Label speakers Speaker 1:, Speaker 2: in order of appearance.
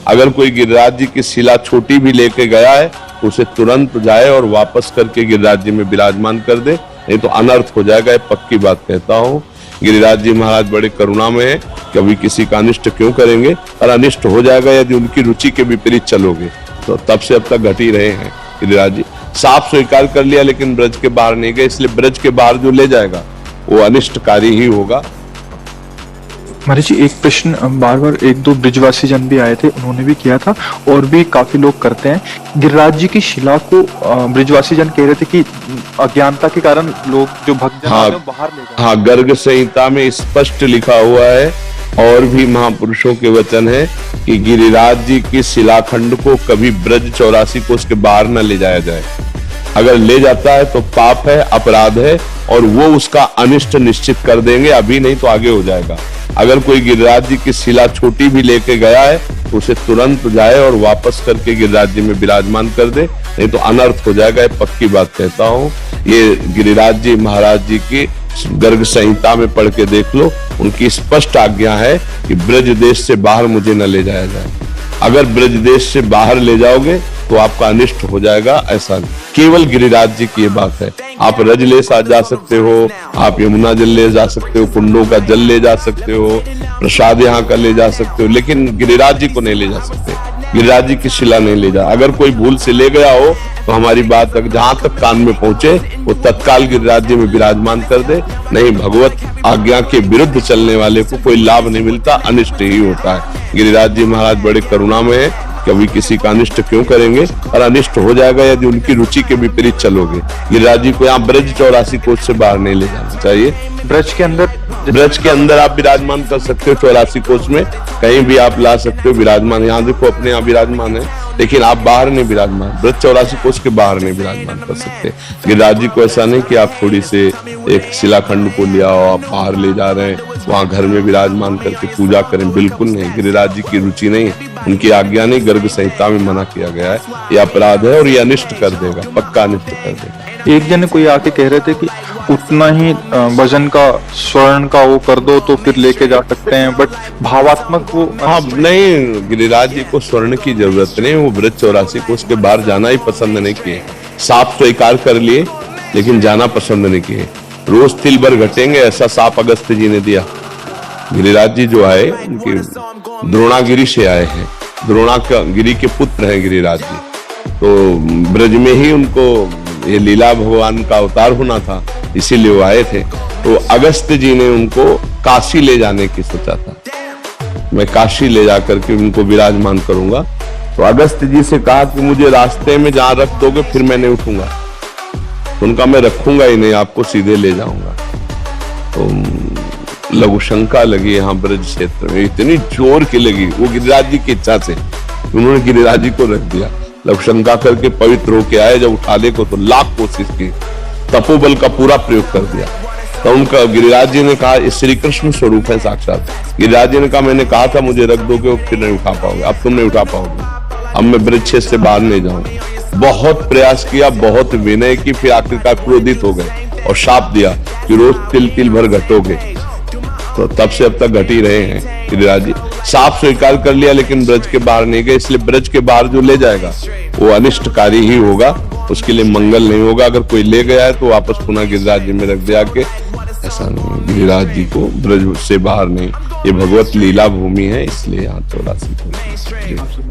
Speaker 1: अगर कोई गिरिराज जी की शिला छोटी भी लेके गया है तो उसे तुरंत जाए और वापस करके गिरिराज जी में विराजमान कर दे, नहीं तो अनर्थ हो जाएगा। ये पक्की बात कहता हूँ। गिरिराज जी महाराज बड़े करुणा में है, कभी किसी का अनिष्ट क्यों करेंगे, और अनिष्ट हो जाएगा यदि उनकी रुचि के विपरीत चलोगे। तो तब से अब तक घट ही रहे हैं गिरिराज जी। साफ स्वीकार कर लिया लेकिन ब्रज के बाहर नहीं गए, इसलिए ब्रज के बाहर जो ले जाएगा वो अनिष्टकारी ही होगा।
Speaker 2: महाराज जी, एक प्रश्न बार बार एक दो ब्रिजवासी जन भी आए थे, उन्होंने भी किया था और भी काफी लोग करते हैं। गिरिराज जी की शिला को ब्रिजवासी जन कह रहे थे कि अज्ञानता के कारण लोग जो भक्तजन बाहर ले गए।
Speaker 1: हाँ, गर्ग संहिता में स्पष्ट लिखा हुआ है और भी महापुरुषों के वचन है कि गिरिराज जी की शिलाखंड को कभी ब्रज 84 कोष के बाहर न ले जाया जाए। अगर ले जाता है तो पाप है, अपराध है, और वो उसका अनिष्ट निश्चित कर देंगे, अभी नहीं तो आगे हो जाएगा। अगर कोई गिरिराज जी की शिला छोटी भी लेके गया है तो उसे तुरंत जाए और वापस करके गिरिराज जी में विराजमान कर दे, नहीं तो अनर्थ हो जाएगा। ये पक्की बात कहता हूँ। ये गिरिराज जी महाराज जी की गर्ग संहिता में पढ़ के देख लो, उनकी स्पष्ट आज्ञा है कि ब्रज देश से बाहर मुझे न ले जाया जाए। अगर ब्रज देश से बाहर ले जाओगे तो आपका अनिष्ट हो जाएगा। ऐसा केवल गिरिराज जी की ये बात है। आप रज ले जा सकते हो, आप यमुना जल ले जा सकते हो, कुंडों का जल ले जा सकते हो, प्रसाद यहाँ का ले जा सकते हो, लेकिन गिरिराज जी को नहीं ले जा सकते। गिरिराज जी की शिला नहीं ले जा। अगर कोई भूल से ले गया हो तो हमारी बात तक जहां तक कान में पहुंचे वो तत्काल गिरिराज जी में विराजमान कर दे, नहीं भगवत आज्ञा के विरुद्ध चलने वाले को कोई लाभ नहीं मिलता, अनिष्ट ही होता है। गिरिराज जी महाराज बड़े करुणा में है, कभी किसी का अनिष्ट क्यों करेंगे, और अनिष्ट हो जाएगा यदि उनकी रुचि के विपरीत चलोगे। गिरिराज जी को यहाँ ब्रज 84 कोष से बाहर नहीं ले जाना चाहिए। ब्रज के अंदर आप विराजमान कर सकते हो, 84 कोष में कहीं भी आप ला सकते हो विराजमान। यहाँ देखो अपने यहाँ विराजमान है, लेकिन आप बाहर नहीं विराजमान, ब्रज 84 कोष के बाहर नहीं विराजमान कर सकते। गिरिराज जी को ऐसा नहीं कि आप थोड़ी से एक शिलाखंड को लिया हो, आप बाहर ले जा रहे हैं, वहां घर में विराजमान करके पूजा करें, बिल्कुल नहीं। गिरिराज जी की रुचि नहीं, उनकी आज्ञा नहीं, गर्ग संहिता में मना किया गया है। ये अपराध है और ये अनिष्ट कर देगा, पक्का अनिष्ट कर देगा।
Speaker 2: एक जन कोई आके कह रहे थे कि उतना ही वजन का स्वर्ण का वो कर दो तो फिर लेके जा सकते हैं, बट भावात्मक वो
Speaker 1: हाँ नहीं, गिरिराज जी को स्वर्ण की जरूरत नहीं, वो ब्रज 84 कोष के बाहर जाना ही पसंद नहीं किए। साफ स्वीकार कर लिए लेकिन जाना पसंद नहीं किए। रोज तिल भर घटेंगे ऐसा साप अगस्त जी ने दिया। गिरिराज जी जो आए उनके द्रोणागिरी से आए हैं, द्रोणागिरी के पुत्र हैं गिरिराज जी, तो ब्रज में ही उनको ये लीला भगवान का अवतार होना था, इसीलिए वो आए थे। तो अगस्त जी ने उनको काशी ले जाने की सोचा था, मैं काशी ले जाकर के उनको विराजमान करूंगा। तो अगस्त जी से कहा कि मुझे रास्ते में जहां रख दोगे फिर मैं नहीं उठूंगा। तो उनका मैं रखूंगा ही नहीं, आपको सीधे ले जाऊंगा। तो लघु शंका लगी यहाँ ब्रज क्षेत्र में, इतनी जोर की लगी, वो गिरिराज जी की इच्छा से उन्होंने गिरिराज जी को रख दिया। लघु शंका करके पवित्र होके आए, जब उठाने को तो लाख कोशिश की, तपोबल का पूरा प्रयोग कर दिया। तो उनका गिरिराज जी ने कहा श्री कृष्ण स्वरूप है साक्षात। गिरिराज जी ने कहा मैंने कहा था मुझे रख दोगे, फिर नहीं उठा पाओगे, अब तुम नहीं उठा पाओगे, अब मैं ब्रज क्षेत्र से बाहर नहीं जाऊंगा। बहुत प्रयास किया, बहुत विनय की, फिर आखिरकार क्रोधित हो गए और शाप दिया कि रोज तिल तिल भर घटोगे। तो तब से अब तक घट ही रहे हैं गिरिराज जी। साफ स्वीकार कर लिया लेकिन ब्रज के बाहर नहीं गए, इसलिए ब्रज के बाहर जो ले जाएगा वो अनिष्टकारी ही होगा, उसके लिए मंगल नहीं होगा। अगर कोई ले गया है तो वापस पुनः गिरिराज जी में रख दिया के, ऐसा नहीं। गिरिराज जी को ब्रज से बाहर नहीं, ये भगवत लीला भूमि है, इसलिए यहाँ 84